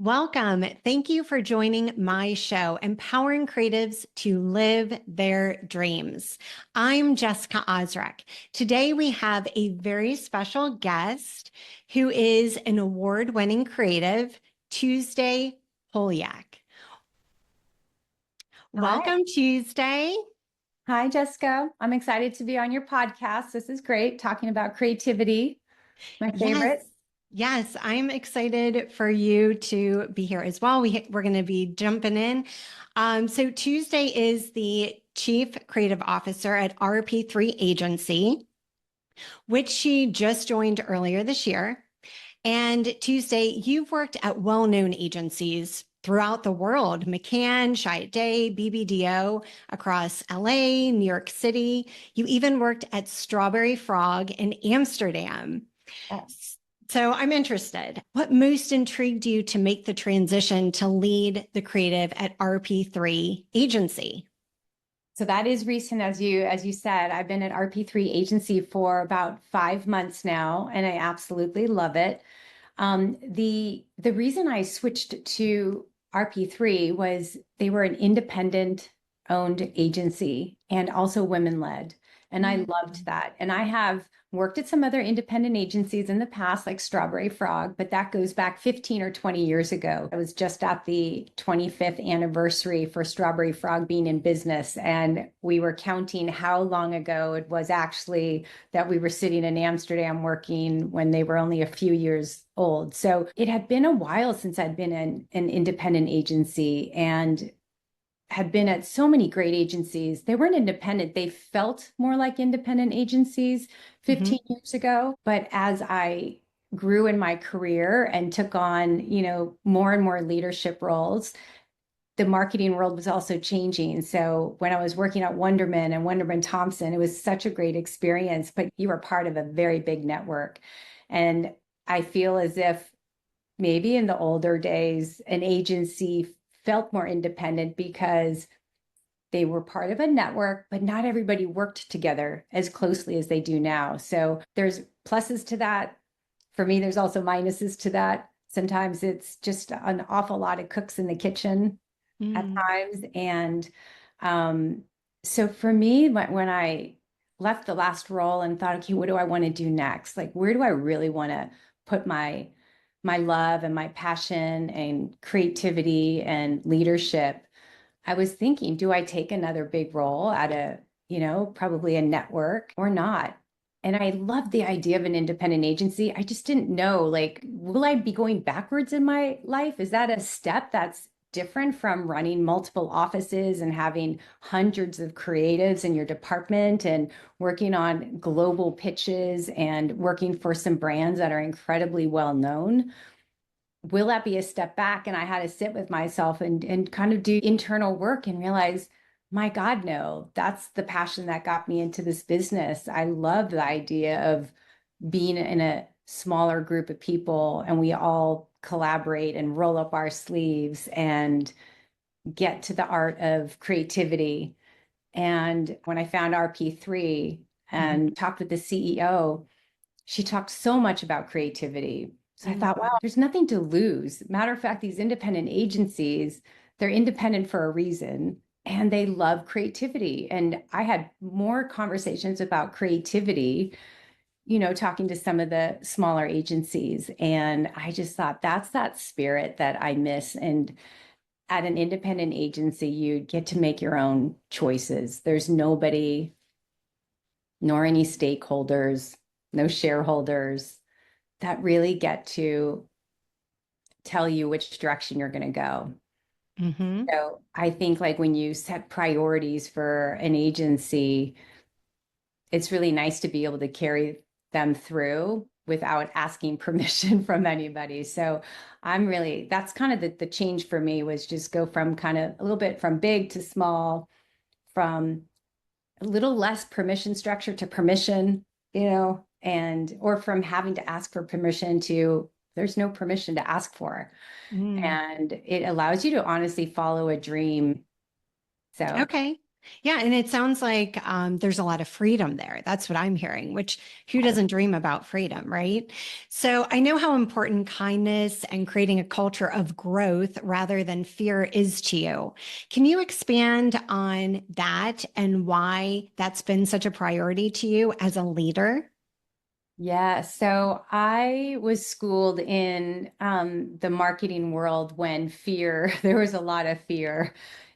Welcome. Thank you for joining my show, Empowering Creatives to Live Their Dreams. I'm Jessica Osrek. Today we have a very special guest who is an award-winning creative, Tuesday Poliak. Hi. Welcome, Tuesday. Hi, Jessica. I'm excited to be on your podcast. This is great, talking about creativity, my Yes. favorite. Yes, I'm excited for you to be here as well. We're going to be jumping in. So Tuesday is the Chief Creative Officer at RP3 Agency, which she just joined earlier this year. And Tuesday, you've worked at well-known agencies throughout the world, McCann, Chiat/Day, BBDO, across LA, New York City. You even worked at Strawberry Frog in Amsterdam. Yes. So I'm interested. What most intrigued you to make the transition to lead the creative at RP3 Agency? So that is recent, as you said. I've been at RP3 Agency for about 5 months now, and I absolutely love it. The reason I switched to RP3 was they were an independent owned agency and also women led. And I loved that. And I have worked at some other independent agencies in the past, like Strawberry Frog, but that goes back 15 or 20 years ago. I was just at the 25th anniversary for Strawberry Frog being in business. And we were counting how long ago it was actually that we were sitting in Amsterdam working when they were only a few years old. So it had been a while since I'd been in an independent agency and had been at so many great agencies. They weren't independent. They felt more like independent agencies 15 years ago. But as I grew in my career and took on, more and more leadership roles, the marketing world was also changing. So when I was working at Wunderman and Wunderman Thompson, it was such a great experience, but you were part of a very big network. And I feel as if maybe in the older days, an agency felt more independent because they were part of a network, but not everybody worked together as closely as they do now. So there's pluses to that. For me, there's also minuses to that. Sometimes it's just an awful lot of cooks in the kitchen at times. And so for me, when I left the last role and thought, okay, what do I want to do next? Like, where do I really want to put my love and my passion and creativity and leadership? I was thinking, do I take another big role at probably a network or not? And I love the idea of an independent agency. I just didn't know, like, will I be going backwards in my life? Is that a step that's different from running multiple offices and having hundreds of creatives in your department and working on global pitches and working for some brands that are incredibly well known? Will that be a step back? And I had to sit with myself and kind of do internal work and realize, my God, no, that's the passion that got me into this business. I love the idea of being in a smaller group of people and we all collaborate and roll up our sleeves and get to the art of creativity. And when I found RP3 and talked with the CEO, she talked so much about creativity. So I thought, wow, there's nothing to lose. Matter of fact, these independent agencies, they're independent for a reason and they love creativity. And I had more conversations about creativity, talking to some of the smaller agencies. And I just thought that's that spirit that I miss. And at an independent agency, you get to make your own choices. There's nobody, nor any stakeholders, no shareholders that really get to tell you which direction you're going to go. Mm-hmm. So I think like when you set priorities for an agency, it's really nice to be able to carry them through without asking permission from anybody. So that's kind of the change for me, was just go from kind of a little bit from big to small, from a little less permission structure to permission, or from having to ask for permission to there's no permission to ask for. Mm. And it allows you to honestly follow a dream. So Okay. Yeah, and it sounds like there's a lot of freedom there. That's what I'm hearing, which who Yes. doesn't dream about freedom, right? So I know how important kindness and creating a culture of growth rather than fear is to you. Can you expand on that and why that's been such a priority to you as a leader? Yeah, so I was schooled in the marketing world when fear, there was a lot of fear.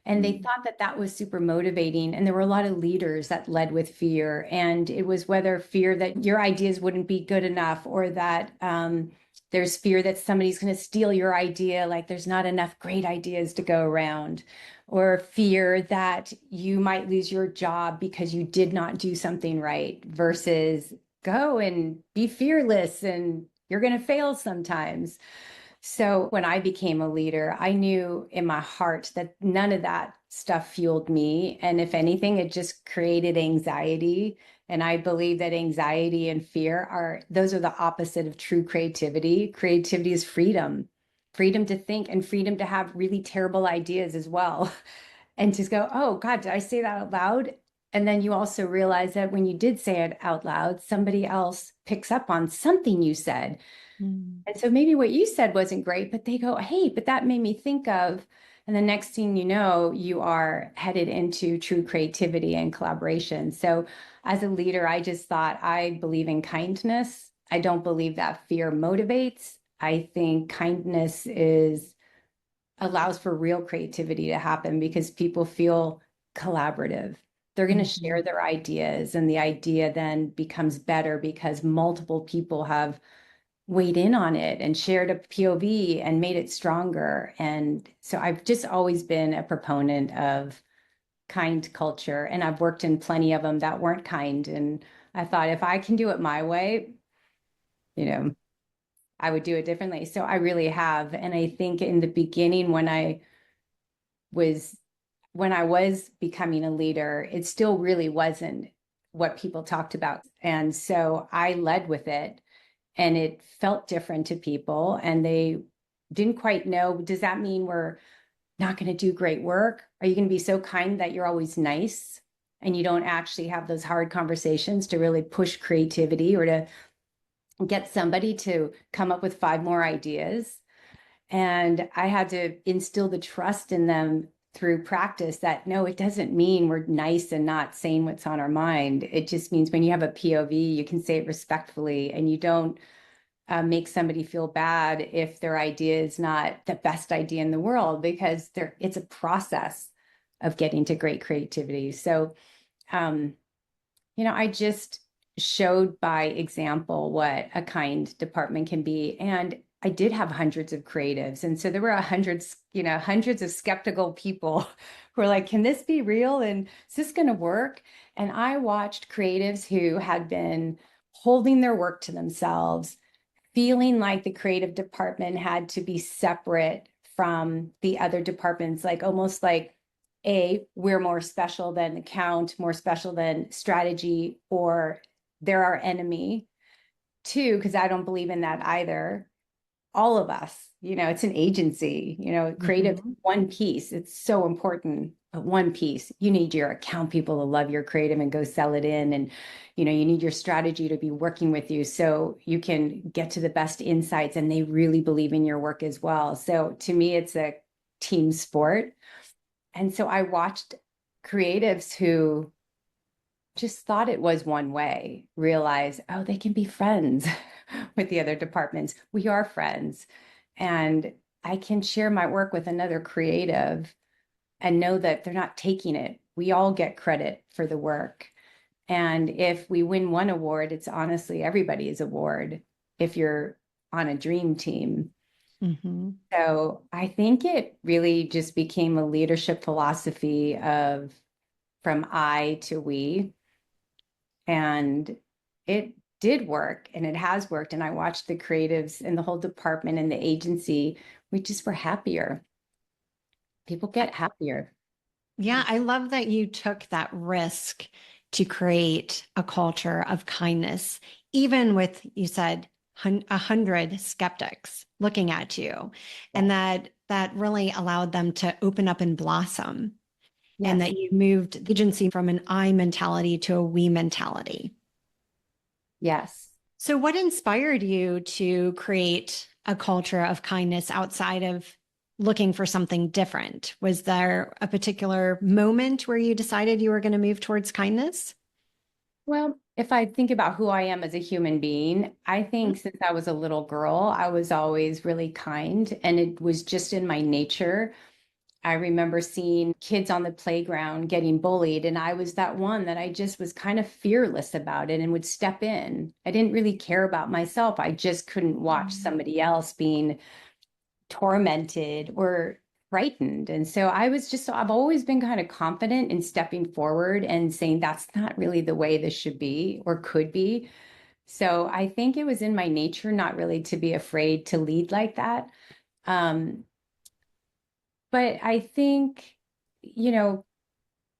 And they Mm. thought that that was super motivating. And there were a lot of leaders that led with fear. And it was whether fear that your ideas wouldn't be good enough or that there's fear that somebody's going to steal your idea, like there's not enough great ideas to go around, or fear that you might lose your job because you did not do something right versus go and be fearless and you're going to fail sometimes. So when I became a leader, I knew in my heart that none of that stuff fueled me. And if anything, it just created anxiety. And I believe that anxiety and fear those are the opposite of true creativity. Creativity is freedom, freedom to think and freedom to have really terrible ideas as well. And just go, oh God, did I say that out loud? And then you also realize that when you did say it out loud, somebody else picks up on something you said. Mm. And so maybe what you said wasn't great, but they go, hey, but that made me think of. And the next thing you know, you are headed into true creativity and collaboration. So as a leader, I just thought I believe in kindness. I don't believe that fear motivates. I think kindness is allows for real creativity to happen because people feel collaborative. They're going to share Mhm. their ideas, and the idea then becomes better because multiple people have weighed in on it and shared a POV and made it stronger. And so I've just always been a proponent of kind culture, and I've worked in plenty of them that weren't kind. And I thought if I can do it my way, you know, I would do it differently. So I really have. And I think in the beginning, was when I was becoming a leader, it still really wasn't what people talked about. And so I led with it and it felt different to people and they didn't quite know, does that mean we're not going to do great work? Are you going to be so kind that you're always nice and you don't actually have those hard conversations to really push creativity or to get somebody to come up with 5 more ideas? And I had to instill the trust in them through practice that no, it doesn't mean we're nice and not saying what's on our mind. It just means when you have a POV, you can say it respectfully and you don't make somebody feel bad if their idea is not the best idea in the world because it's a process of getting to great creativity. So, um, I just showed by example what a kind department can be. And I did have hundreds of creatives. And so there were hundreds of skeptical people who were like, can this be real? And is this going to work? And I watched creatives who had been holding their work to themselves, feeling like the creative department had to be separate from the other departments, like almost like we're more special than account, more special than strategy, or they're our enemy. Two, because I don't believe in that either. All of us, it's an agency, creative Mhm. one piece. It's so important, but one piece. You need your account people to love your creative and go sell it in. And, you need your strategy to be working with you so you can get to the best insights and they really believe in your work as well. So to me, it's a team sport. And so I watched creatives who just thought it was one way, realize, oh, they can be friends with the other departments. We are friends. And I can share my work with another creative and know that they're not taking it. We all get credit for the work. And if we win one award, it's honestly everybody's award if you're on a dream team. Mhm. So I think it really just became a leadership philosophy of from I to we. And it did work and it has worked. And I watched the creatives and the whole department and the agency, we just were happier. People get happier. Yeah, I love that you took that risk to create a culture of kindness, even with, you said, 100 skeptics looking at you, Yeah. and that really allowed them to open up and blossom. and Yes. that you moved the agency from an I mentality to a we mentality. Yes. So, what inspired you to create a culture of kindness outside of looking for something different? Was there a particular moment where you decided you were going to move towards kindness? Well, if I think about who I am as a human being, I think since I was a little girl, I was always really kind, and it was just in my nature. I remember seeing kids on the playground getting bullied, and I was that one that I just was kind of fearless about it and would step in. I didn't really care about myself. I just couldn't watch somebody else being tormented or frightened. And so I've always been kind of confident in stepping forward and saying that's not really the way this should be or could be. So I think it was in my nature not really to be afraid to lead like that. Um, but I think, you know,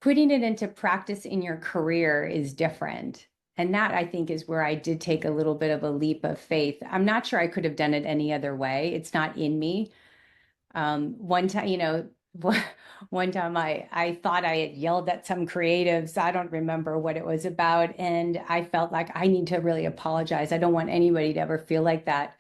putting it into practice in your career is different. And that I think is where I did take a little bit of a leap of faith. I'm not sure I could have done it any other way. It's not in me. One time, one time I thought I had yelled at some creatives. I don't remember what it was about. And I felt like I need to really apologize. I don't want anybody to ever feel like that.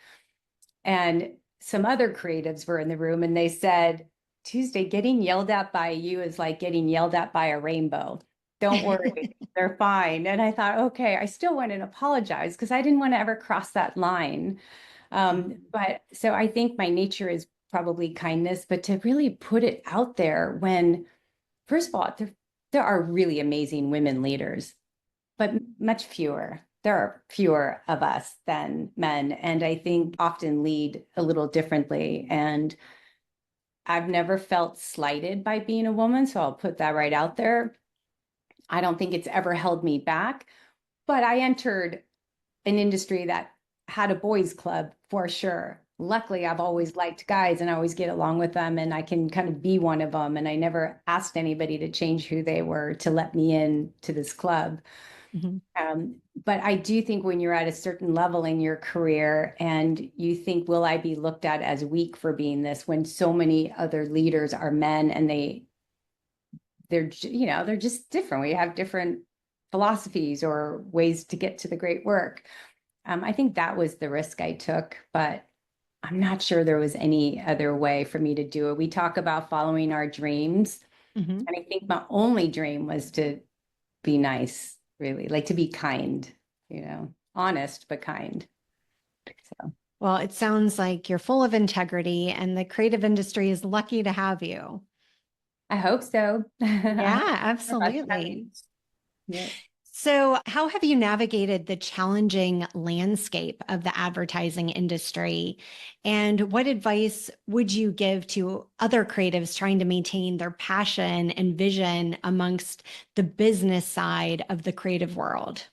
And some other creatives were in the room and they said, Tuesday, getting yelled at by you is like getting yelled at by a rainbow. Don't worry, they're fine. And I thought, okay, I still want to apologize because I didn't want to ever cross that line. But so I think my nature is probably kindness, but to really put it out there when, first of all, there are really amazing women leaders, but much fewer. There are fewer of us than men, and I think often lead a little differently. And I've never felt slighted by being a woman, so I'll put that right out there. I don't think it's ever held me back, but I entered an industry that had a boys club for sure. Luckily, I've always liked guys and I always get along with them and I can kind of be one of them. And I never asked anybody to change who they were to let me in to this club. Mhm. But I do think when you're at a certain level in your career and you think, will I be looked at as weak for being this when so many other leaders are men and they're just different. We have different philosophies or ways to get to the great work. I think that was the risk I took, but I'm not sure there was any other way for me to do it. We talk about following our dreams, Mhm. and I think my only dream was to be nice, really, like to be kind, honest but kind. So Well, it sounds like you're full of integrity, and the creative industry is lucky to have you. I hope so. I Yeah, hope us absolutely. having, yeah. So, how have you navigated the challenging landscape of the advertising industry? And what advice would you give to other creatives trying to maintain their passion and vision amongst the business side of the creative world?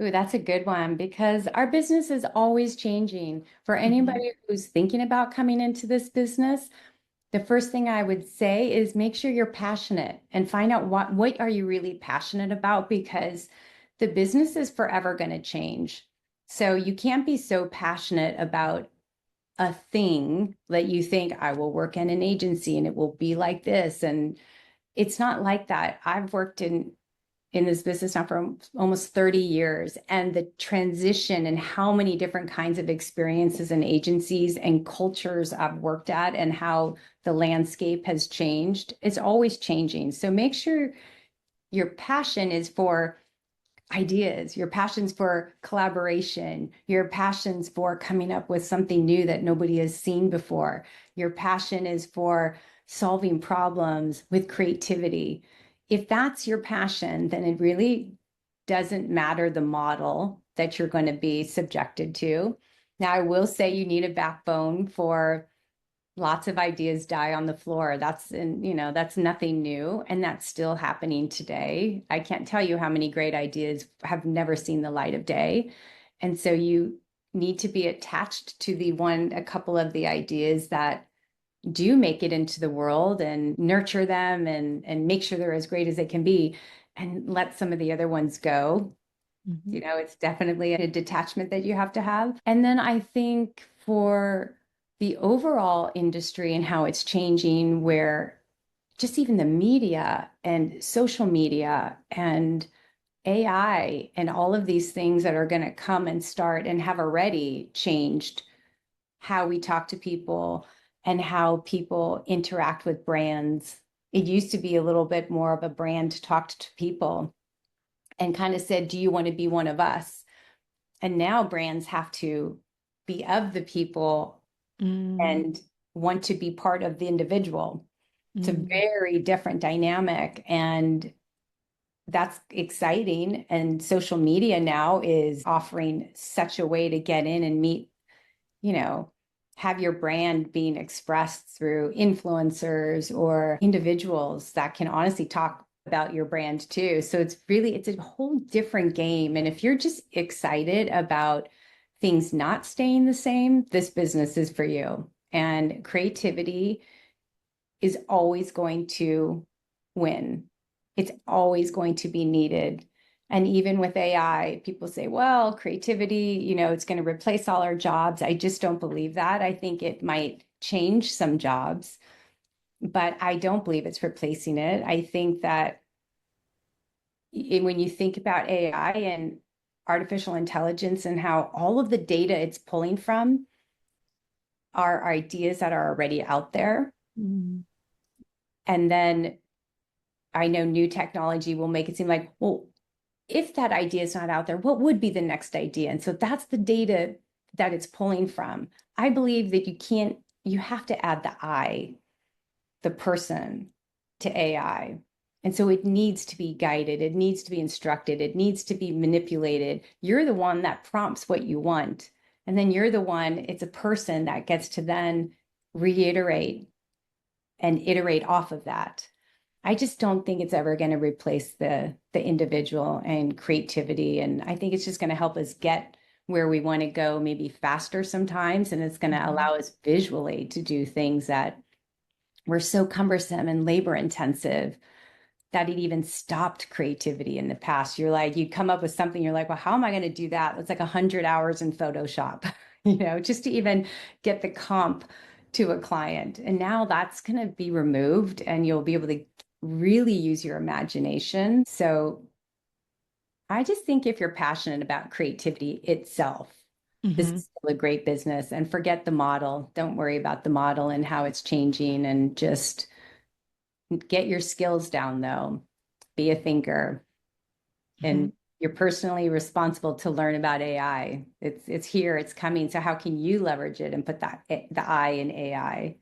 Ooh, that's a good one because our business is always changing. For Mhm. anybody who's thinking about coming into this business, the first thing I would say is make sure you're passionate and find out what are you really passionate about because the business is forever going to change. So you can't be so passionate about a thing that you think I will work in an agency and it will be like this and it's not like that. I've worked in this business now for almost 30 years and the transition and how many different kinds of experiences and agencies and cultures I've worked at and how the landscape has changed. It's always changing. So make sure your passion is for ideas, your passions for collaboration, your passions for coming up with something new that nobody has seen before. Your passion is for solving problems with creativity. If that's your passion, then it really doesn't matter the model that you're going to be subjected to. Now, I will say you need a backbone for lots of ideas die on the floor. That's nothing new. And that's still happening today. I can't tell you how many great ideas have never seen the light of day. And so you need to be attached to a couple of the ideas that do make it into the world and nurture them and make sure they're as great as they can be and let some of the other ones go. Mhm. It's definitely a detachment that you have to have. And then I think for the overall industry and how it's changing, where just even the media and social media and AI and all of these things that are going to come and start and have already changed how we talk to people and how people interact with brands. It used to be a little bit more of a brand talked to people and kind of said, do you want to be one of us? And now brands have to be of the people and want to be part of the individual. It's a very different dynamic, and that's exciting. And social media now is offering such a way to get in and meet, have your brand being expressed through influencers or individuals that can honestly talk about your brand too. So it's a whole different game. And if you're just excited about things not staying the same, this business is for you. And creativity is always going to win. It's always going to be needed. And even with AI, people say, well, creativity, it's going to replace all our jobs. I just don't believe that. I think it might change some jobs, but I don't believe it's replacing it. I think that when you think about AI and artificial intelligence and how all of the data it's pulling from are ideas that are already out there. And then I know new technology will make it seem like, well, if that idea is not out there, what would be the next idea? And so that's the data that it's pulling from. I believe that you have to add the person to AI. And so it needs to be guided. It needs to be instructed. It needs to be manipulated. You're the one that prompts what you want. And then it's a person that gets to then reiterate and iterate off of that. I just don't think it's ever going to replace the individual and creativity. And I think it's just going to help us get where we want to go, maybe faster sometimes. And it's going to allow us visually to do things that were so cumbersome and labor intensive that it even stopped creativity in the past. You come up with something, you're like, well, how am I going to do that? It's like 100 hours in Photoshop, just to even get the comp to a client. And now that's going to be removed and you'll be able to really use your imagination. So I just think if you're passionate about creativity itself, this is still a great business. And forget the model. Don't worry about the model and how it's changing, and just get your skills down though. Be a thinker. And you're personally responsible to learn about AI. It's here, it's coming. So how can you leverage it and put the I in AI?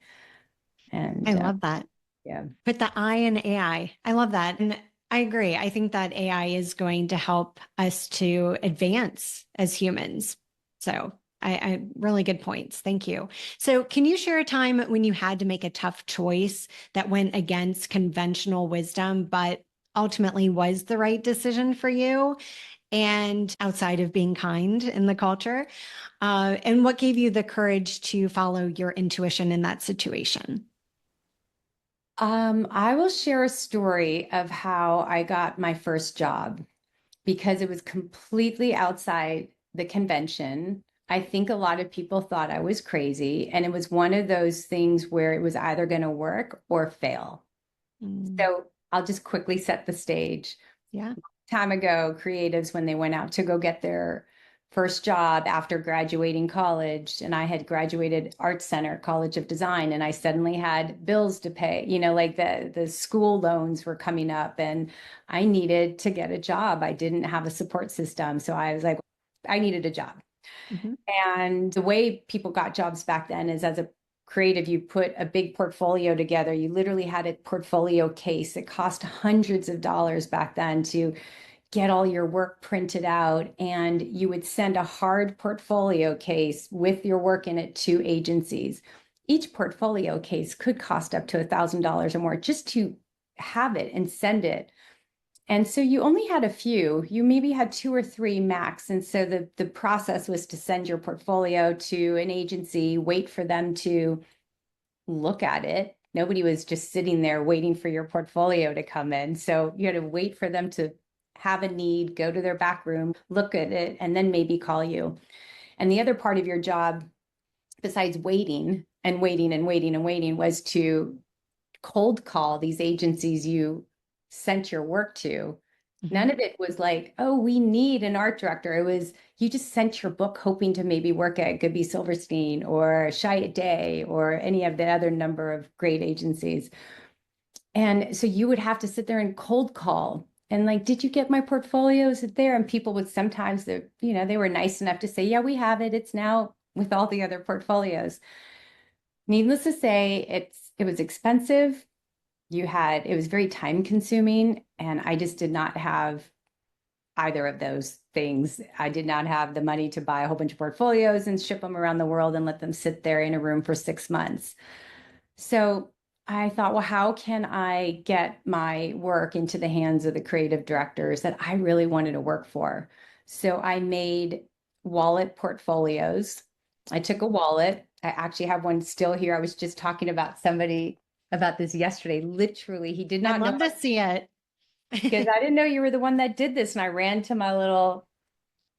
And I love that. Yeah. Put the I in AI. I love that. And I agree. I think that AI is going to help us to advance as humans. So I really good points. Thank you. So can you share a time when you had to make a tough choice that went against conventional wisdom, but ultimately was the right decision for you, and outside of being kind in the culture? And what gave you the courage to follow your intuition in that situation? I will share a story of how I got my first job because it was completely outside the convention. I think a lot of people thought I was crazy, and it was one of those things where it was either going to work or fail. So I'll just quickly set the stage. Yeah. Time ago, creatives, when they went out to go get their first job after graduating college, and I had graduated Art Center, College of Design, and I suddenly had bills to pay, like the school loans were coming up and I needed to get a job. I didn't have a support system. So I was like, I needed a job. And the way people got jobs back then is, as a creative, you put a big portfolio together. You literally had a portfolio case. It cost hundreds of dollars back then to get all your work printed out, and you would send a hard portfolio case with your work in it to agencies. Each portfolio case could cost up to $1,000 or more just to have it and send it. And so you only had a few, you maybe had 2 or 3 max. And so the process was to send your portfolio to an agency, wait for them to look at it. Nobody was just sitting there waiting for your portfolio to come in. So you had to wait for them to have a need, go to their back room, look at it, and then maybe call you. And the other part of your job, besides waiting and waiting and waiting and waiting, was to cold call these agencies you sent your work to. None of it was like, oh, we need an art director. It was, you just sent your book hoping to maybe work at Goodby Silverstein or Chiat Day or any of the other number of great agencies. And so you would have to sit there and cold call and like, did you get my portfolios there? And people would sometimes, they were nice enough to say, yeah, we have it. It's now with all the other portfolios. Needless to say, it was expensive. It was very time consuming, and I just did not have either of those things. I did not have the money to buy a whole bunch of portfolios and ship them around the world and let them sit there in a room for 6 months. So I thought, well, how can I get my work into the hands of the creative directors that I really wanted to work for? So I made wallet portfolios. I took a wallet. I actually have one still here. I was just talking about somebody about this yesterday. Literally, he did not I'd know love to see it. because I didn't know you were the one that did this. And I ran to my little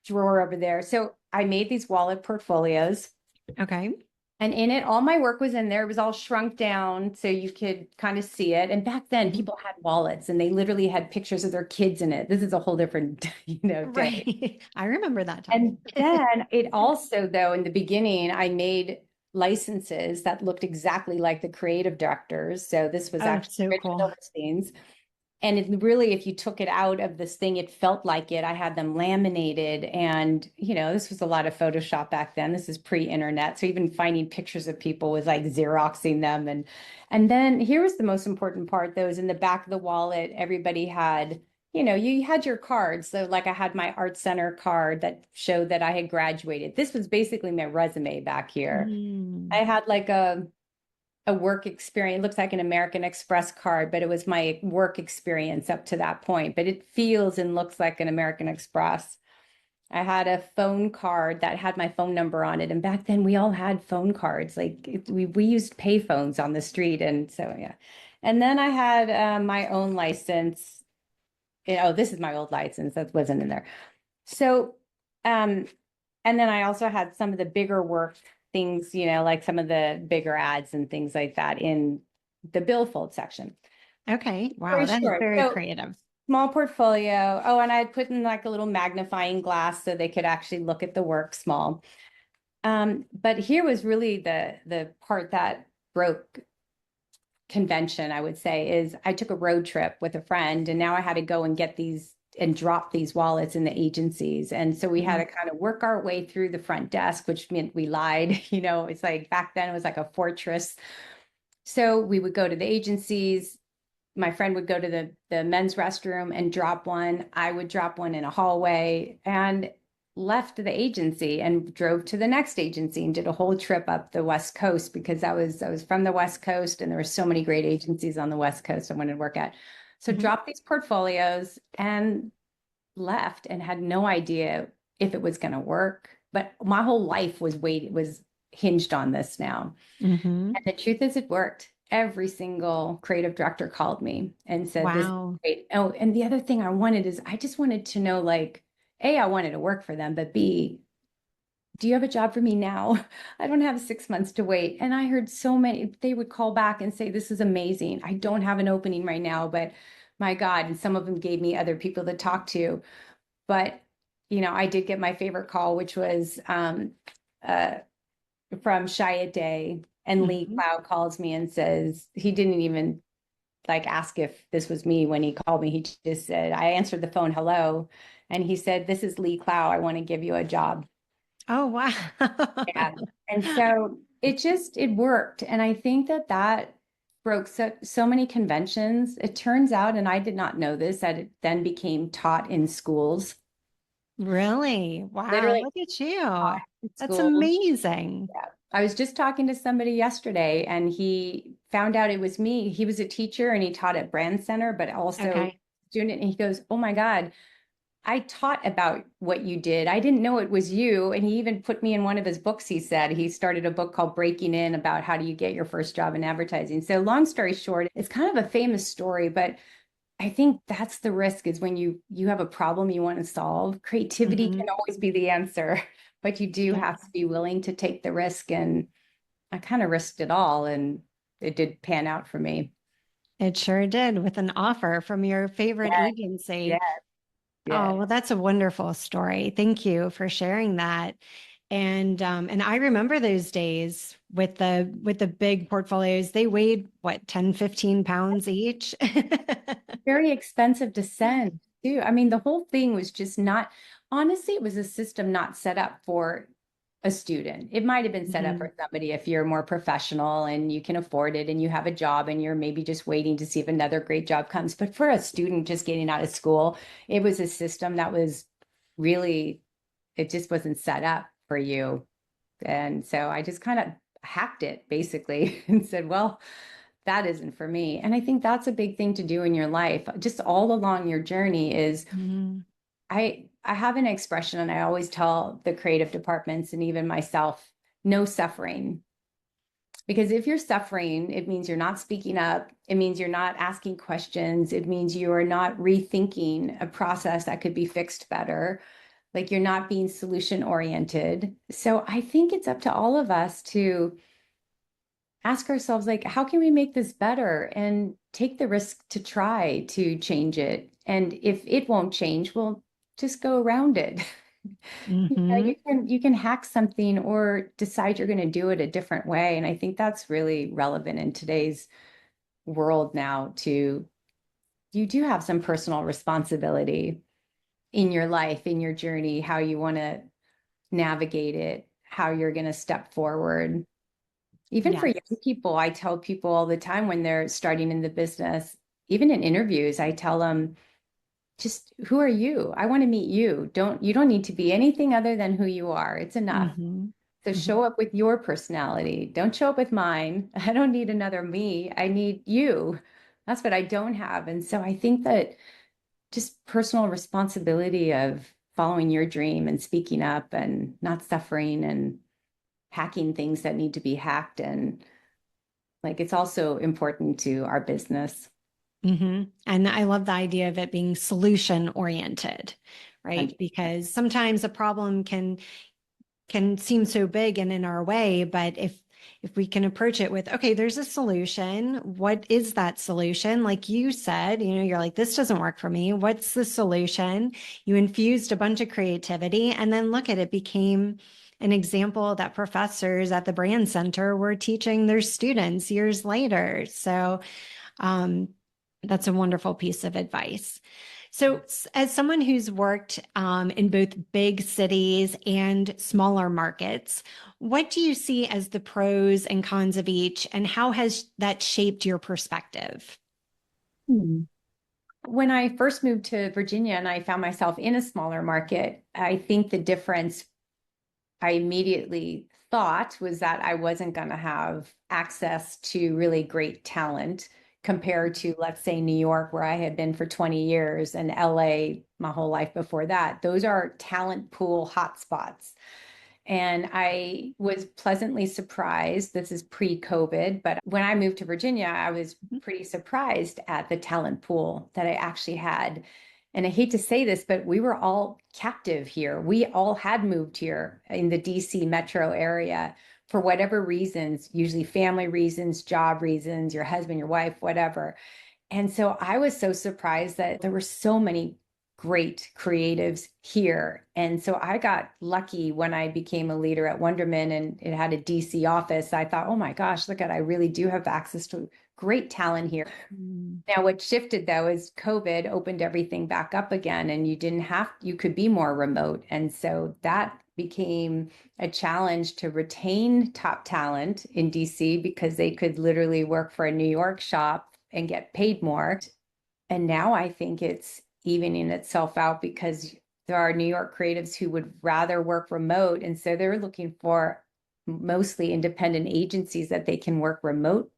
drawer over there. So I made these wallet portfolios. Okay. And in it, all my work was in there. It was all shrunk down so you could kind of see it. And back then, people had wallets and they literally had pictures of their kids in it. This is a whole different, day. Right. I remember that And time. then it also, though, in the beginning, I made licenses that looked exactly like the creative directors. So this was Oh, actually so Rich cool. Silverstein's. And it really, if you took it out of this thing, it felt like it. I had them laminated. And, this was a lot of Photoshop back then. This is pre-internet. So even finding pictures of people was like Xeroxing them. And then here was the most important part, though, is in the back of the wallet, everybody had, you had your cards. So like I had my art center card that showed that I had graduated. This was basically my resume back here. I had like a work experience. It looks like an American Express card, but it was my work experience up to that point. But it feels and looks like an American Express. I had a phone card that had my phone number on it. And back then we all had phone cards. We used pay phones on the street. And so, yeah. And then I had my own license. Oh, this is my old license. That wasn't in there. So, and then I also had some of the bigger work things, like some of the bigger ads and things like that in the billfold section. Okay. Wow. Very That is short. very So creative. small portfolio. Oh, and I had put in like a little magnifying glass so they could actually look at the work small. But here was really the part that broke convention, I would say, is I took a road trip with a friend and now I had to go and get these and drop these wallets in the agencies. And so we had to kind of work our way through the front desk, which meant we lied. It's like back then it was like a fortress. So we would go to the agencies. My friend would go to the men's restroom and drop one. I would drop one in a hallway and left the agency and drove to the next agency and did a whole trip up the West Coast because I was from the West Coast and there were so many great agencies on the West Coast I wanted to work at. So dropped these portfolios and left and had no idea if it was going to work. But my whole life was hinged on this now. And the truth is it worked. Every single creative director called me and said, this is Wow. great. Oh, and the other thing I wanted is I just wanted to know, like, A, I wanted to work for them, but B, do you have a job for me now? I don't have 6 months to wait. And I heard so many, they would call back and say, this is amazing. I don't have an opening right now, but my God. And some of them gave me other people to talk to. But, I did get my favorite call, which was from Chiat Day. And Lee Clow calls me and says he didn't even like ask if this was me when he called me. He just said, I answered the phone, hello. And he said, this is Lee Clow. I want to give you a job. Oh, wow. Yeah. And so it worked. And I think that broke so many conventions. It turns out, and I did not know this, that it then became taught in schools. Really? Wow. Literally Look at you. taught in That's schools. amazing. Yeah. I was just talking to somebody yesterday and he found out it was me. He was a teacher and he taught at Brand Center, but also Okay. student. And he goes, oh my God, I taught about what you did. I didn't know it was you. And he even put me in one of his books. He said he started a book called Breaking In about how do you get your first job in advertising. So long story short, it's kind of a famous story, but I think that's the risk is when you have a problem you want to solve. Creativity can always be the answer, but you do Yeah. have to be willing to take the risk. And I kind of risked it all and it did pan out for me. It sure did, with an offer from your favorite Yes, agency. yes, Oh, yes. well, that's a wonderful story. Thank you for sharing that. And I remember those days with the big portfolios. They weighed what, 10, 15 pounds each. Very expensive to send too. I mean, the whole thing was just not, honestly, it was a system not set up for a student. It might have been set up Mhm. for somebody if you're more professional and you can afford it and you have a job and you're maybe just waiting to see if another great job comes. But for a student just getting out of school, it was a system that was really, it just wasn't set up for you. And so I just kind of hacked it basically and said, well, that isn't for me. And I think that's a big thing to do in your life, just all along your journey is Mhm. I have an expression and I always tell the creative departments and even myself, no suffering. Because if you're suffering, it means you're not speaking up. It means you're not asking questions. It means you are not rethinking a process that could be fixed better. Like you're not being solution oriented. So I think it's up to all of us to ask ourselves, like, how can we make this better and take the risk to try to change it? And if it won't change, we'll just go around it. You know, Mhm. you can hack something or decide you're going to do it a different way. And I think that's really relevant in today's world now to you do have some personal responsibility in your life, in your journey, how you want to navigate it, how you're going to step forward. Even for Yes. young people, I tell people all the time when they're starting in the business, even in interviews, I tell them, just who are you? I want to meet you. You don't need to be anything other than who you are. It's enough. Mhm. So Mhm. show up with your personality. Don't show up with mine. I don't need another me. I need you. That's what I don't have. And so I think that just personal responsibility of following your dream and speaking up and not suffering and hacking things that need to be hacked and like it's also important to our business. And I love the idea of it being solution oriented, right? Because sometimes a problem can seem so big and in our way, but if we can approach it with, okay, there's a solution. What is that solution? Like you said, you're like, this doesn't work for me. What's the solution? You infused a bunch of creativity, and then look at it became an example that professors at the brand center were teaching their students years later. So um, that's a wonderful piece of advice. So, as someone who's worked in both big cities and smaller markets, what do you see as the pros and cons of each, and how has that shaped your perspective? Hmm. When I first moved to Virginia and I found myself in a smaller market, I think the difference I immediately thought was that I wasn't going to have access to really great talent compared to, let's say, New York, where I had been for 20 years, and LA my whole life before that. Those are talent pool hotspots. And I was pleasantly surprised. This is pre-COVID, but when I moved to Virginia, I was pretty surprised at the talent pool that I actually had. And I hate to say this, but we were all captive here. We all had moved here in the DC metro area for whatever reasons, usually family reasons, job reasons, your husband, your wife, whatever. And so I was so surprised that there were so many great creatives here. And so I got lucky when I became a leader at Wonderman and it had a DC office. I thought, oh my gosh, look at, I really do have access to great talent here. Mm. Now, what shifted though is COVID opened everything back up again, and you could be more remote. And so that became a challenge to retain top talent in DC because they could literally work for a New York shop and get paid more. And now I think it's evening itself out because there are New York creatives who would rather work remote. And so they're looking for mostly independent agencies that they can work remote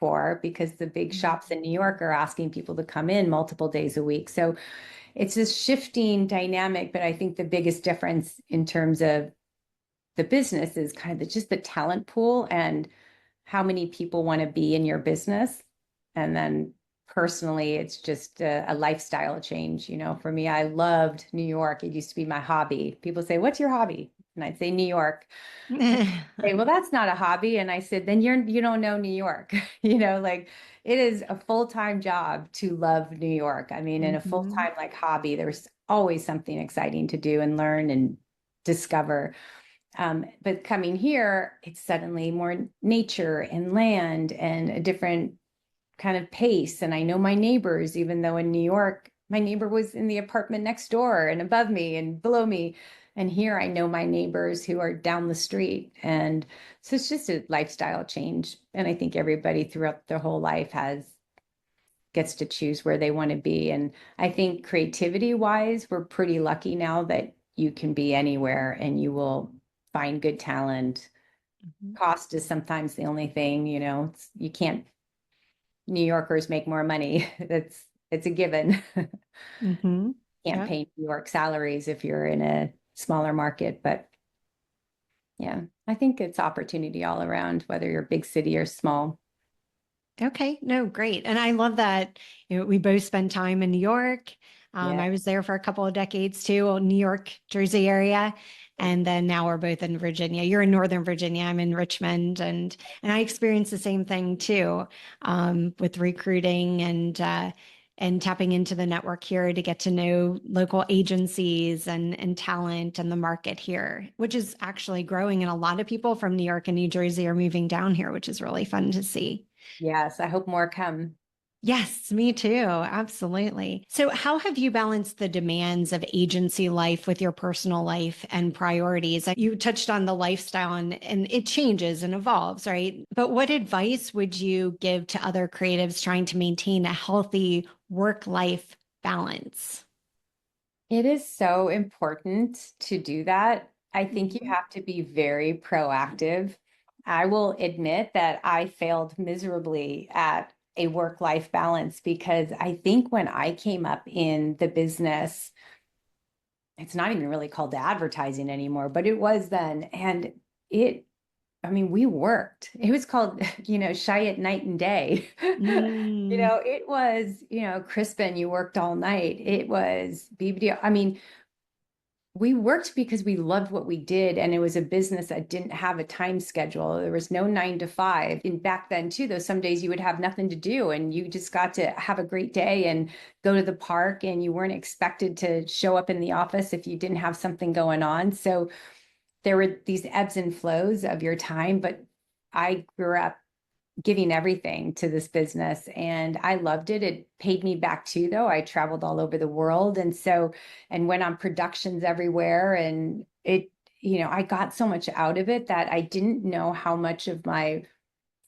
for because the big shops in New York are asking people to come in multiple days a week. So it's this shifting dynamic. But I think the biggest difference in terms of the business is kind of just the talent pool and how many people want to be in your business. And then personally, it's just a lifestyle change. You know, for me, I loved New York. It used to be my hobby. People say, what's your hobby? And I'd say New York. Say, well, that's not a hobby. And I said, then you don't know New York. Like it is a full-time job to love New York. I mean, in a Mhm. full-time like hobby, there's always something exciting to do and learn and discover. But coming here, it's suddenly more nature and land and a different kind of pace. And I know my neighbors, even though in New York, my neighbor was in the apartment next door and above me and below me. And here I know my neighbors who are down the street. And so it's just a lifestyle change. And I think everybody throughout their whole life gets to choose where they want to be. And I think creativity wise, we're pretty lucky now that you can be anywhere and you will find good talent. Mhm. Cost is sometimes the only thing, you can't. New Yorkers make more money. It's a given. Mhm. Can't Yep. pay New York salaries if you're in a smaller market, but yeah, I think it's opportunity all around, whether you're big city or small. Okay. No, great. And I love that, we both spend time in New York. Yeah. I was there for a couple of decades too, New York, Jersey area. And then now we're both in Virginia. You're in Northern Virginia. I'm in Richmond, and I experienced the same thing too, with recruiting and tapping into the network here to get to know local agencies and talent and the market here, which is actually growing. And a lot of people from New York and New Jersey are moving down here, which is really fun to see. Yes, I hope more come. Yes, me too. Absolutely. So, how have you balanced the demands of agency life with your personal life and priorities? You touched on the lifestyle, and it changes and evolves, right? But what advice would you give to other creatives trying to maintain a healthy work-life balance? It is so important to do that. I think you Mhm. have to be very proactive. I will admit that I failed miserably at a work-life balance because I think when I came up in the business, it's not even really called advertising anymore, but it was then. And it, I mean, we worked. It was called, shy at night and day. Mm, It was, Crispin, you worked all night. It was BBD. I mean, we worked because we loved what we did. And it was a business that didn't have a time schedule. There was no 9 to 5. And back then, too, though, some days you would have nothing to do and you just got to have a great day and go to the park. And you weren't expected to show up in the office if you didn't have something going on. So there were these ebbs and flows of your time. But I grew up giving everything to this business and I loved it. It paid me back too, though. I traveled all over the world and went on productions everywhere. And I got so much out of it that I didn't know how much of my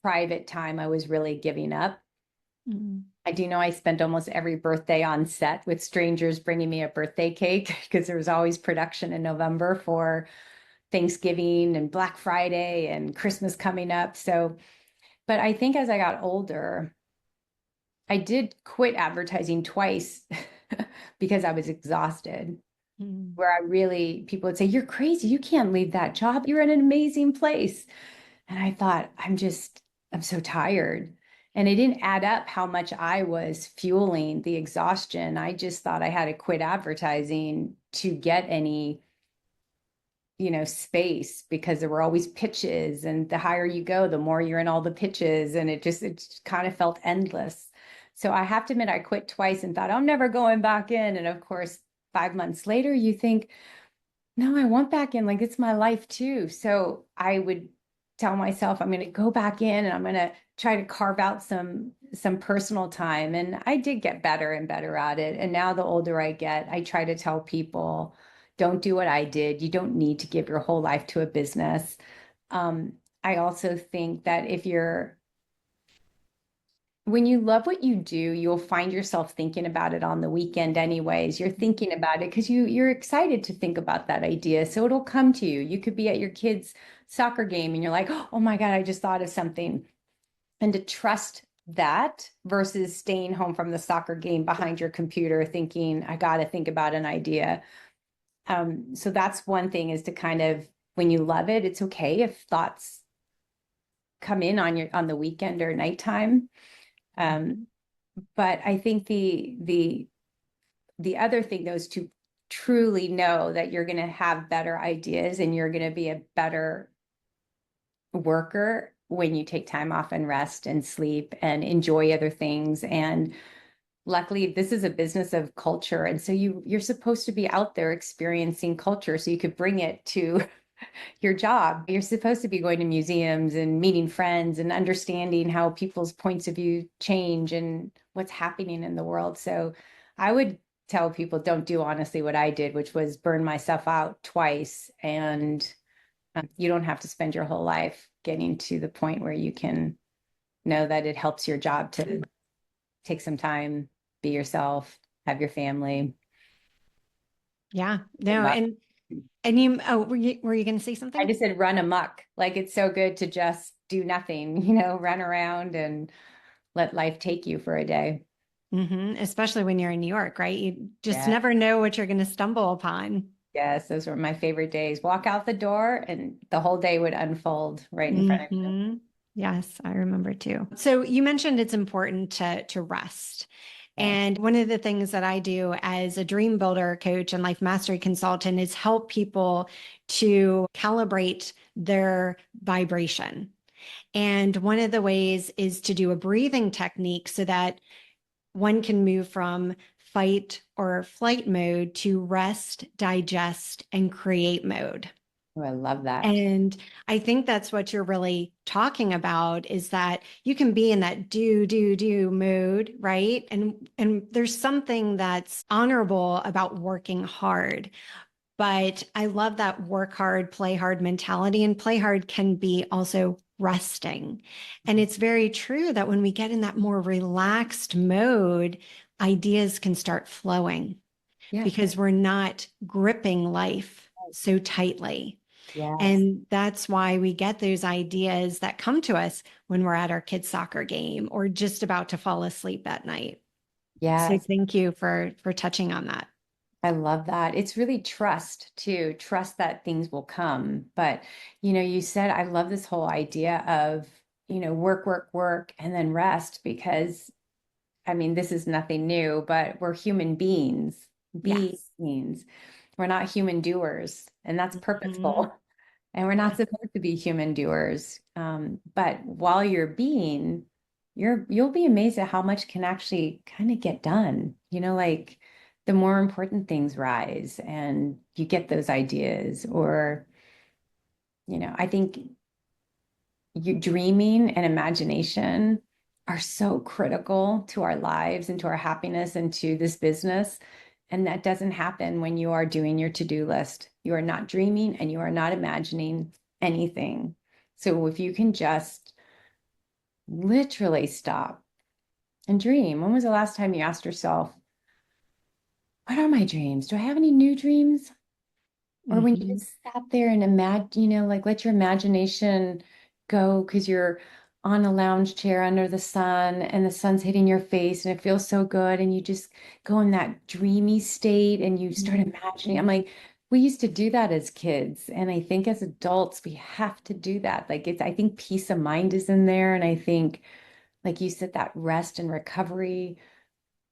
private time I was really giving up. mm, I do know I spent almost every birthday on set with strangers bringing me a birthday cake because there was always production in November for Thanksgiving and Black Friday and Christmas coming up. But I think as I got older, I did quit advertising twice because I was exhausted. mm, Where people would say, "You're crazy. You can't leave that job. You're in an amazing place." And I thought, I'm so tired. And it didn't add up how much I was fueling the exhaustion. I just thought I had to quit advertising to get any space because there were always pitches, and the higher you go, the more you're in all the pitches, and it just kind of felt endless. So I have to admit, I quit twice and thought I'm never going back in. And of course, 5 months later, you think, no, I want back in. Like it's my life too. So I would tell myself I'm going to go back in and I'm going to try to carve out some personal time. And I did get better and better at it. And now the older I get, I try to tell people, don't do what I did. You don't need to give your whole life to a business. Um, I also think that when you love what you do, you'll find yourself thinking about it on the weekend anyways. You're thinking about it because you're excited to think about that idea. So it'll come to you. You could be at your kid's soccer game and you're like, oh my God, I just thought of something. And to trust that versus staying home from the soccer game behind your computer thinking, I got to think about an idea. So that's one thing, is to kind of, when you love it, it's okay if thoughts come in on the weekend or nighttime. Um, mhm, but I think the other thing, though, is to truly know that you're going to have better ideas and you're going to be a better worker when you take time off and rest and sleep and enjoy other things. And luckily, this is a business of culture. And so you're supposed to be out there experiencing culture so you could bring it to your job. You're supposed to be going to museums and meeting friends and understanding how people's points of view change and what's happening in the world. So I would tell people, don't do honestly what I did, which was burn myself out twice. And you don't have to spend your whole life getting to the point where you can know that it helps your job to take some time, be yourself, have your family. Yeah. No, and you, oh, were you going to say I something? just said run amok. Like it's so good to just do nothing, you know, run around and let life take you for a day. Especially when you're in New York, right? You just Yeah. never know what you're going to stumble upon. Yes, those were my favorite days. Walk out the door and the whole day would unfold right in front of you. hmm Yes, I remember too. So you mentioned it's important to rest. Yes. And one of the things that I do as a dream builder coach and life mastery consultant is help people to calibrate their vibration. And one of the ways is to do a breathing technique so that one can move from fight or flight mode to rest, digest, and create mode. Oh, I love that. And I think that's what you're really talking about is that you can be in that do mode, right? And there's something that's honorable about working hard. But I love that work hard, play hard mentality, and play hard can be also resting. And it's very true that when we get in that more relaxed mode, ideas can start flowing Yeah. because we're not gripping life so tightly. Yes. And that's why we get those ideas that come to us when we're at our kids' soccer game or just about to fall asleep at night. So Yes. thank you for touching on that. I love that. It's really trust too, trust that things will come. But, you know, you said, I love this whole idea of, you know, work, work, work, and then rest because I mean, this is nothing new, but we're human beings, Yes. beings. We're not human doers, and that's Mhm. purposeful. And we're not Yes. supposed to be human doers. But while you're being, you'll be amazed at how much can actually kind of get done. You know, like the more important things rise and you get those ideas, or, you know, I think you dreaming and imagination are so critical to our lives and to our happiness and to this business. And that doesn't happen when you are doing your to-do list. You are not dreaming and you are not imagining anything. So if you can just literally stop and dream, when was the last time you asked yourself, what are my dreams? Do I have any new dreams? Or when you Mhm. just sat there and imagine, you know, like let your imagination go because you're on a lounge chair under the sun and the sun's hitting your face and it feels so good. And you just go in that dreamy state and you start imagining. I'm like, we used to do that as kids. And I think as adults, we have to do that. Like it's, I think peace of mind is in there. And I think, like you said, that rest and recovery,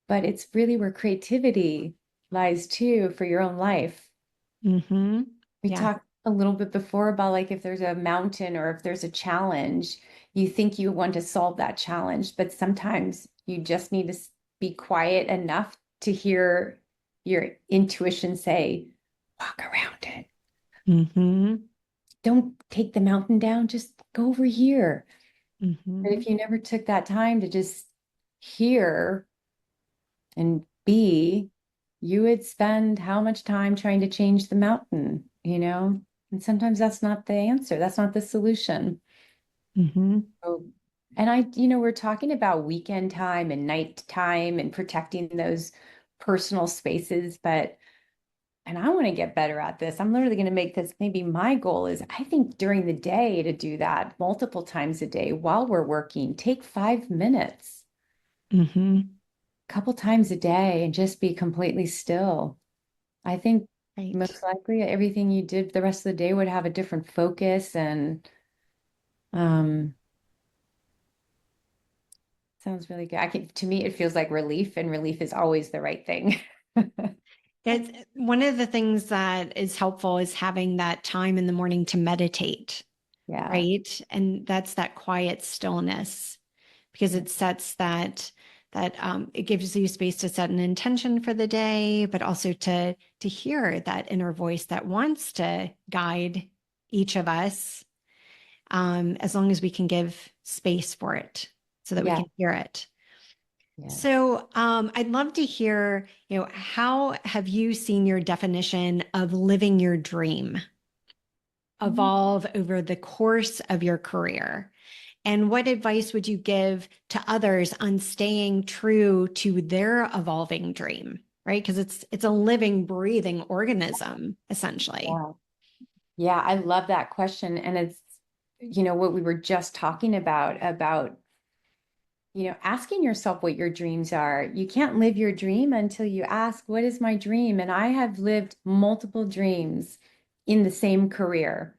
but it's really where creativity lies too for your own life. Mhm. We Yeah. talked a little bit before about like if there's a mountain or if there's a challenge, you think you want to solve that challenge, but sometimes you just need to be quiet enough to hear your intuition say, walk around it. Mhm. Don't take the mountain down, just go over here. But if Mhm. you never took that time to just hear and be, you would spend how much time trying to change the mountain, you know? And sometimes that's not the answer. That's not the solution. Mhm. So, and I, you know, we're talking about weekend time and night time and protecting those personal spaces, but and I want to get better at this. I'm literally going to make this maybe my goal is I think during the day to do that multiple times a day while we're working, take 5 minutes, Mhm. a couple times a day and just be completely still. I think Right. most likely everything you did the rest of the day would have a different focus and um sounds really good. I can to me it feels like relief and relief is always the right thing. It's one of the things that is helpful is having that time in the morning to meditate, Yeah. right? And that's that quiet stillness because Yeah. it sets that it gives you space to set an intention for the day, but also to hear that inner voice that wants to guide each of us, as long as we can give space for it so that we Yeah. can hear it. Yeah. So, I'd love to hear, how have you seen your definition of living your dream evolve over the course of your career? And what advice would you give to others on staying true to their evolving dream, right? Because it's a living, breathing organism, essentially. Yeah. Yeah. I love that question. And it's, what we were just talking about, asking yourself what your dreams are. You can't live your dream until you ask, what is my dream? And I have lived multiple dreams in the same career.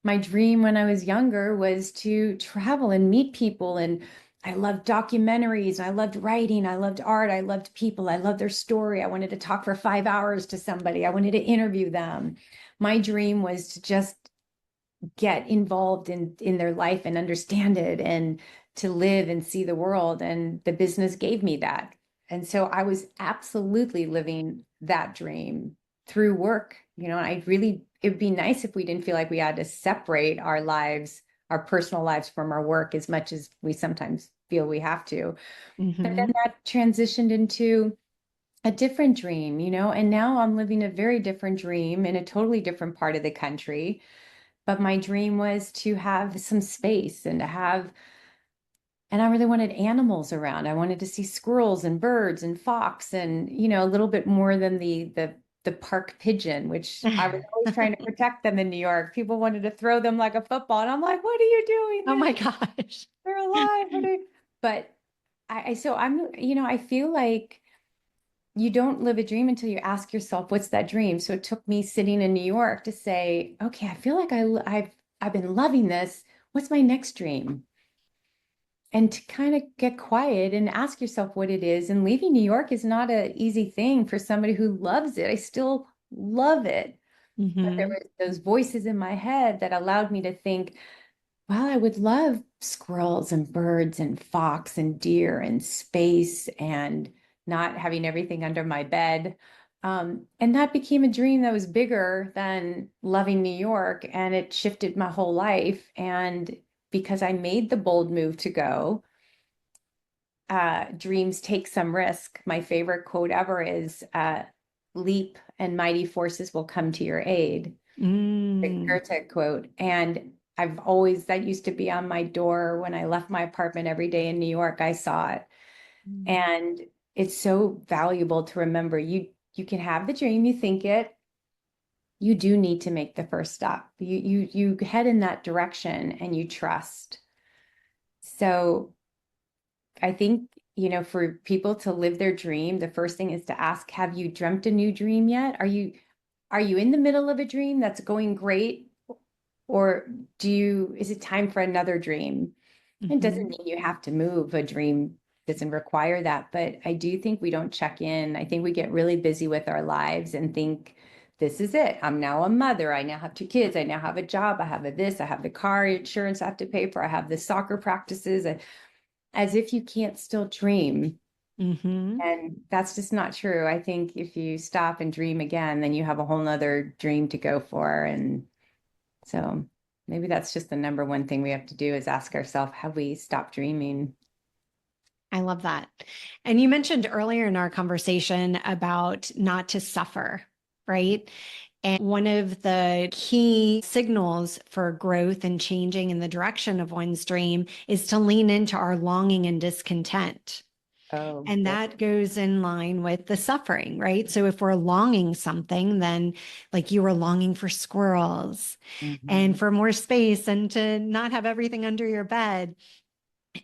My dream when I was younger was to travel and meet people. And I loved documentaries. I loved writing. I loved art. I loved people. I loved their story. I wanted to talk for 5 hours to somebody. I wanted to interview them. My dream was to just get involved in their life and understand it and to live and see the world. And the business gave me that. And so I was absolutely living that dream through work. It'd be nice if we didn't feel like we had to separate our lives, our personal lives from our work as much as we sometimes feel we have to. But then Hmm. that transitioned into a different dream, and now I'm living a very different dream in a totally different part of the country. But my dream was to have some space and I really wanted animals around. I wanted to see squirrels and birds and fox and, a little bit more than the park pigeon, which I was always trying to protect them in New York. People wanted to throw them like a football. And I'm like, what are you doing? Oh my gosh. They're alive. But so I feel like you don't live a dream until you ask yourself, what's that dream? So it took me sitting in New York to say, okay, I feel like I've been loving this. What's my next dream? And to kind of get quiet and ask yourself what it is. And leaving New York is not an easy thing for somebody who loves it. I still love it. But there Hmm. were those voices in my head that allowed me to think, well, I would love squirrels and birds and fox and deer and space and not having everything under my bed. And that became a dream that was bigger than loving New York. And it shifted my whole life. And because I made the bold move to go, dreams take some risk. My favorite quote ever is leap and mighty forces will come to your aid. The Mm. Goethe quote. And that used to be on my door when I left my apartment every day in New York. I saw it. And it's so valuable to remember you can have the dream, you think it, you do need to make the first step. You head in that direction and you trust. So I think, for people to live their dream, the first thing is to ask, have you dreamt a new dream yet? Are you in the middle of a dream that's going great? Or is it time for another dream? It doesn't Hmm. mean you have to move. A dream doesn't require that. But I do think we don't check in. I think we get really busy with our lives and think, this is it. I'm now a mother. I now have 2 kids. I now have a job. I have this. I have the car insurance I have to pay for. I have the soccer practices. As if you can't still dream. Hmm. And that's just not true. I think if you stop and dream again, then you have a whole nother dream to go for. And so maybe that's just the number one thing we have to do is ask ourselves, have we stopped dreaming? I love that. And you mentioned earlier in our conversation about not to suffer, right? And one of the key signals for growth and changing in the direction of one's dream is to lean into our longing and discontent. Oh, And yeah. that goes in line with the suffering, right? So if we're longing something, then like you were longing for squirrels Mhm. and for more space and to not have everything under your bed.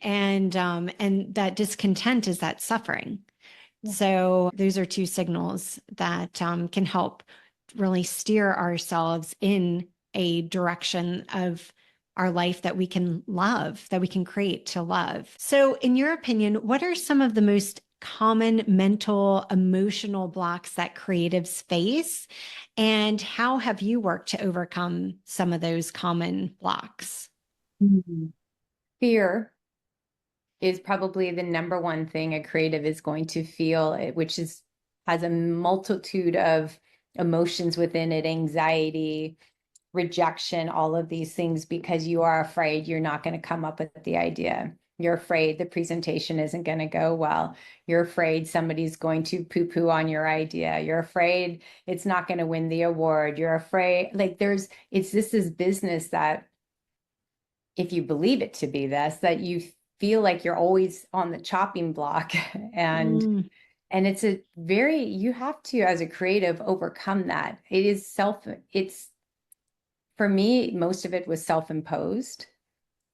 And that discontent is that suffering. Yeah. So those are two signals that can help really steer ourselves in a direction of our life that we can love, that we can create to love. So, in your opinion, what are some of the most common mental, emotional blocks that creatives face? And how have you worked to overcome some of those common blocks? Mhm. Fear is probably the number one thing a creative is going to feel, which is has a multitude of emotions within it, anxiety, rejection, all of these things, because you are afraid you're not going to come up with the idea. You're afraid the presentation isn't going to go well. You're afraid somebody's going to poo-poo on your idea. You're afraid it's not going to win the award. You're afraid, like this is business that if you believe it to be this, that you feel like you're always on the chopping block and Mm, it's a very, you have to, as a creative, overcome that. It's, for me, most of it was self-imposed.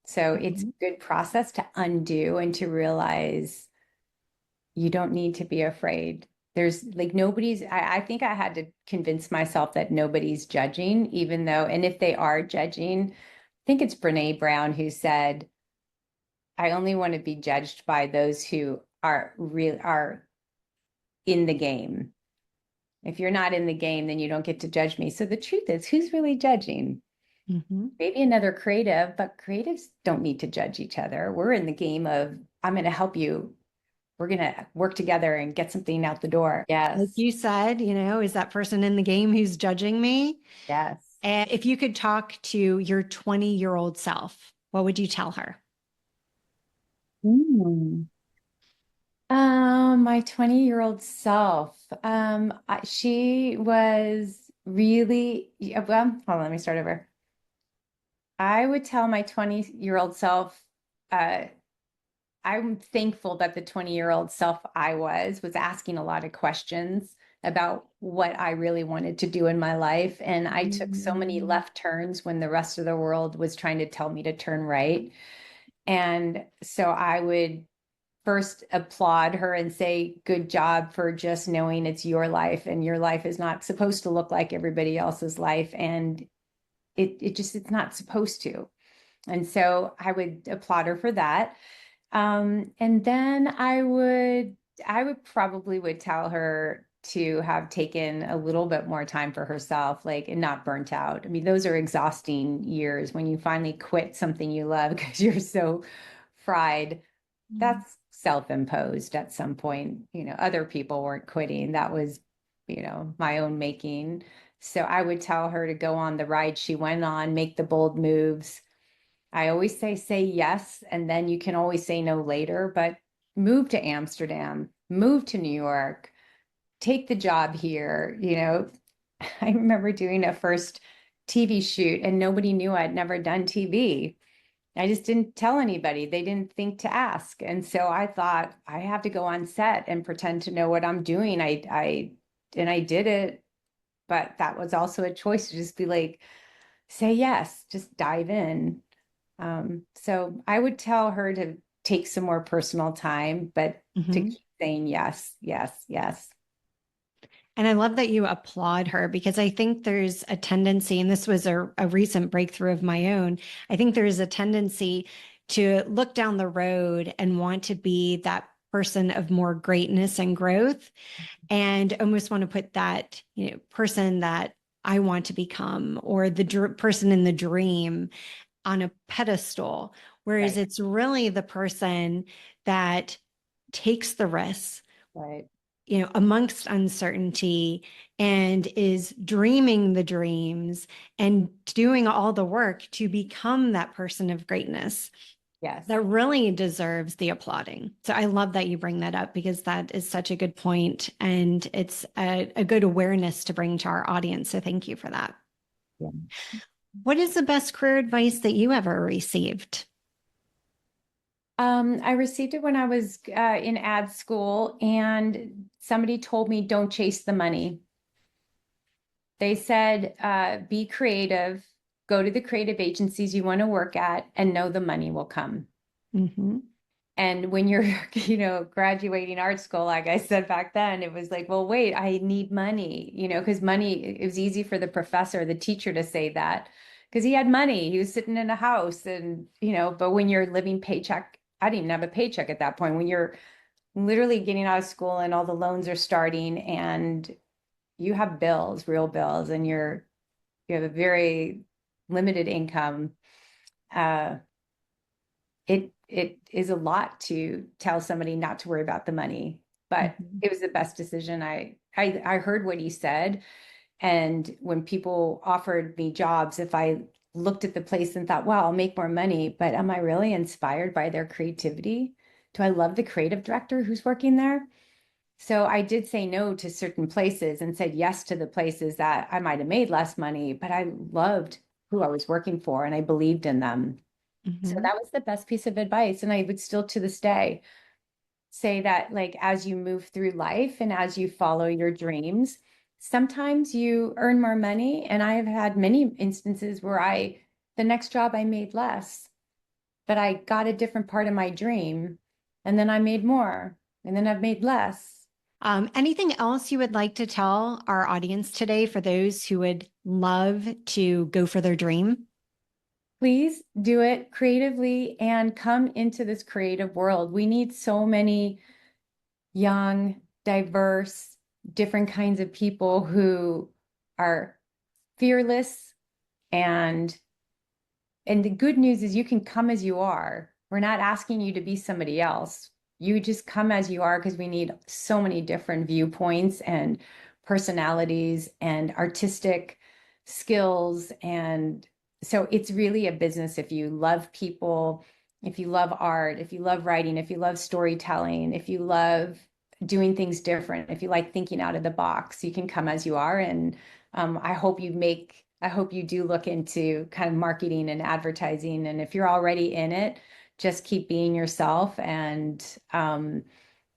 So it's a mhm, good process to undo and to realize you don't need to be afraid. There's like I think I had to convince myself that nobody's judging, even though, and if they are judging, I think it's Brene Brown who said, I only want to be judged by those who are in the game. If you're not in the game, then you don't get to judge me. So the truth is, who's really judging? mhm. Maybe another creative, but creatives don't need to judge each other. We're in the game of, I'm going to help you. We're going to work together and get something out the door. Like Yes. you said, is that person in the game who's judging me? Yes. And if you could talk to your 20-year-old self, what would you tell her? Hmm. My 20-year-old self. She was really, yeah, well, hold on, let me start over. I would tell my 20-year-old self, uh, I'm thankful that the 20-year-old self I was asking a lot of questions about what I really wanted to do in my life. And I took so many Mm, left turns when the rest of the world was trying to tell me to turn right. And so I would first applaud her and say, good job for just knowing it's your life and your life is not supposed to look like everybody else's life. And it's not supposed to. And so I would applaud her for that. And then I would probably would tell her to have taken a little bit more time for herself, like, and not burnt out. I mean, those are exhausting years when you finally quit something you love because you're so fried. mm, That's self-imposed at some point. Other people weren't quitting. That was, my own making. So I would tell her to go on the ride she went on, make the bold moves. I always say yes, and then you can always say no later, but move to Amsterdam, move to New York, take the job here. I remember doing a first TV shoot and nobody knew I'd never done TV. I just didn't tell anybody. They didn't think to ask. And so I thought I have to go on set and pretend to know what I'm doing. I did it, but that was also a choice to just be like, say yes, just dive in. So I would tell her to take some more personal time, but to mhm. keep saying yes, yes, yes. And I love that you applaud her because I think there's a tendency, and this was a recent breakthrough of my own. I think there's a tendency to look down the road and want to be that person of more greatness and growth, and almost want to put that, person that I want to become or the person in the dream on a pedestal. Whereas Right, it's really the person that takes the risks, right. amongst uncertainty and is dreaming the dreams and doing all the work to become that person of greatness Yes. that really deserves the applauding. So I love that you bring that up because that is such a good point and it's a good awareness to bring to our audience. So thank you for that. Yeah. What is the best career advice that you ever received? I received it when I was in ad school, and somebody told me, don't chase the money. They said, be creative, go to the creative agencies you want to work at, and know the money will come. Mm-hmm. And when you're, graduating art school, like I said back then, it was like, well, wait, I need money, because money, it was easy for the professor, the teacher to say that because he had money. He was sitting in a house and, but when you're living paycheck, I didn't even have a paycheck at that point. When you're literally getting out of school and all the loans are starting and you have bills, real bills, and you have a very limited income. Uh, it is a lot to tell somebody not to worry about the money, but Mhm. it was the best decision. I heard what he said, and when people offered me jobs, if I looked at the place and thought, wow, I'll make more money, but am I really inspired by their creativity? Do I love the creative director who's working there? So I did say no to certain places and said yes to the places that I might have made less money, but I loved who I was working for and I believed in them. So Mhm. that was the best piece of advice. And I would still to this day say that, like, as you move through life and as you follow your dreams, sometimes you earn more money. And I have had many instances where the next job I made less, but I got a different part of my dream. And then I made more. And then I've made less. Anything else you would like to tell our audience today for those who would love to go for their dream? Please do it creatively and come into this creative world. We need so many young, diverse, different kinds of people who are fearless and the good news is you can come as you are. We're not asking you to be somebody else. You just come as you are because we need so many different viewpoints and personalities and artistic skills. And so it's really a business if you love people, if you love art, if you love writing, if you love storytelling, if you love doing things different, if you like thinking out of the box, you can come as you are. And I hope you do look into kind of marketing and advertising. And if you're already in it, just keep being yourself. And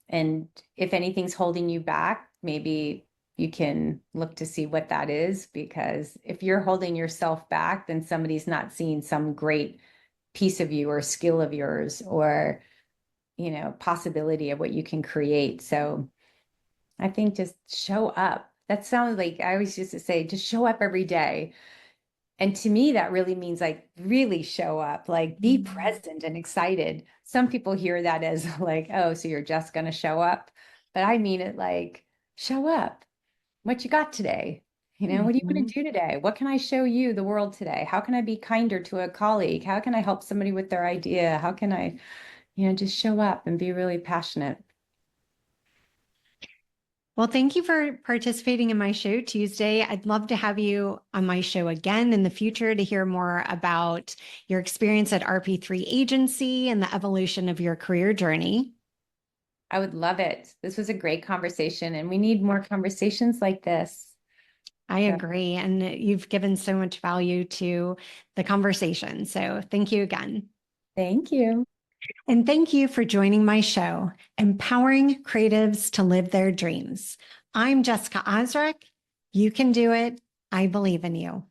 if anything's holding you back, maybe you can look to see what that is. Because if you're holding yourself back, then somebody's not seeing some great piece of you or skill of yours or, possibility of what you can create. So I think just show up. That sounds like I always used to say, just show up every day. And to me, that really means like really show up, like be Mhm. present and excited. Some people hear that as like, oh, so you're just going to show up. But I mean it like, show up. What you got today? What do you want Mhm. to do today? What can I show you the world today? How can I be kinder to a colleague? How can I help somebody with their idea? How can I, just show up and be really passionate? Well, thank you for participating in my show Tuesday. I'd love to have you on my show again in the future to hear more about your experience at RP3 Agency and the evolution of your career journey. I would love it. This was a great conversation, and we need more conversations like this. I So agree. And you've given so much value to the conversation. So thank you again. thank you. And thank you for joining my show, Empowering Creatives to Live Their Dreams. I'm Jessica Osrick. You can do it. I believe in you.